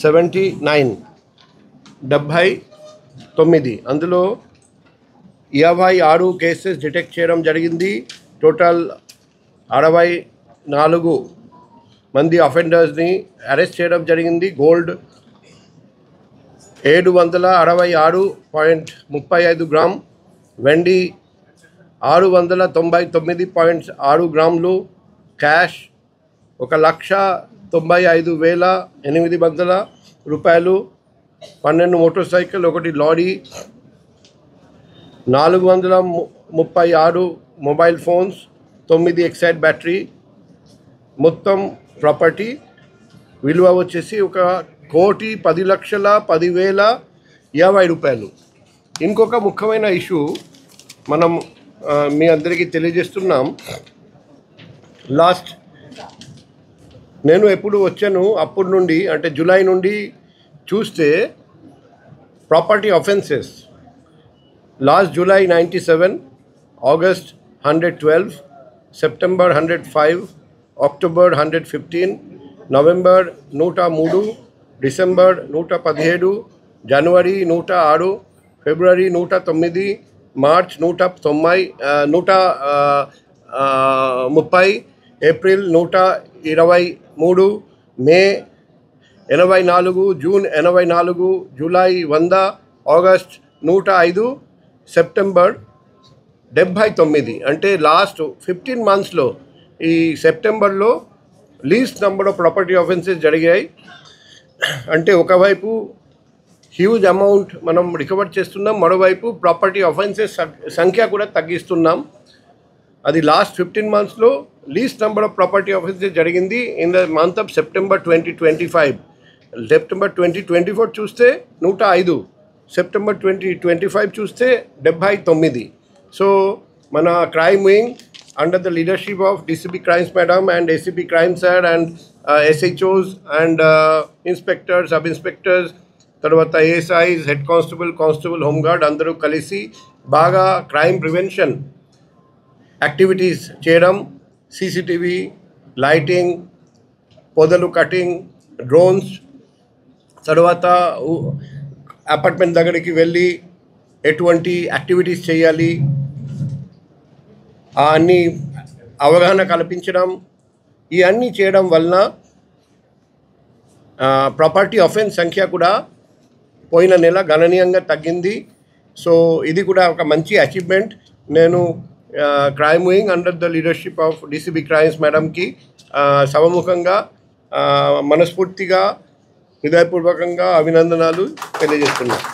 79 79 అందులో 56 cases detect చేయడం జరిగింది. టోటల్ 64 మంది అఫెండర్స్ని అరెస్ట్ చేయడం జరిగింది. గోల్డ్ 766.35 గ్రామ్, వెండి 699.6 గ్రాములు, క్యాష్ 1,95,800 రూపాయలు, 12 motor cycle, 1 lorry, 436 mobile phones, 9 Exide battery, మొత్తం ప్రాపర్టీ విలువ వచ్చేసి 1,10,10,50,50 రూపాయలు. ఇంకొక ముఖ్యమైన ఇష్యూ మనం మీ అందరికీ తెలియజేస్తున్నాం. లాస్ట్ నేను ఎప్పుడు వచ్చాను అప్పటి నుండి అంటే జూలై నుండి చూస్తే property offences last July 97, August 112, September 105, October 115, November 103, December 117, జనవరి 106, ఫిబ్రవరి 109, మార్చ్ 130, ఏప్రిల్ 123, మే 84, జూన్ 84, జూలై 100, ఆగస్ట్ 105, సెప్టెంబర్ 79. అంటే లాస్ట్ 15 మంత్స్లో ఈ సెప్టెంబర్లో least number of property offences జరిగాయి. అంటే ఒకవైపు హ్యూజ్ అమౌంట్ మనం రికవర్ చేస్తున్నాం, మరోవైపు ప్రాపర్టీ ఆఫెన్సెస్ సంఖ్య కూడా తగ్గిస్తున్నాం. అది లాస్ట్ 15 మంత్స్లో least number of property offences జరిగింది in the month of September 2025. September 2024 చూస్తే 105, సెప్టెంబర్ 2025 చూస్తే 79. సో మన crime wing under the leadership of DCP Crimes Madam and ACP Crime Sir and SHOs and inspectors, sub-inspectors, తర్వాత ASIs, head constable, constable, home guard అందరూ కలిసి బాగా crime prevention activities చేయడం, CCTV, lighting, పొదలు cutting, drones, తర్వాత apartment దగ్గరికి వెళ్ళి ఎటువంటి యాక్టివిటీస్ చేయాలి అన్నీ అవగాహన కల్పించడం, ఇవన్నీ చేయడం వలన ప్రాపర్టీ అఫెన్స్ సంఖ్య కూడా పోయిన నెల గణనీయంగా తగ్గింది. సో ఇది కూడా ఒక మంచి అచీవ్మెంట్. నేను crime wing under the leadership of DCP crimes మేడంకి సభముఖంగా మనస్ఫూర్తిగా హృదయపూర్వకంగా అభినందనలు తెలియజేస్తున్నాను.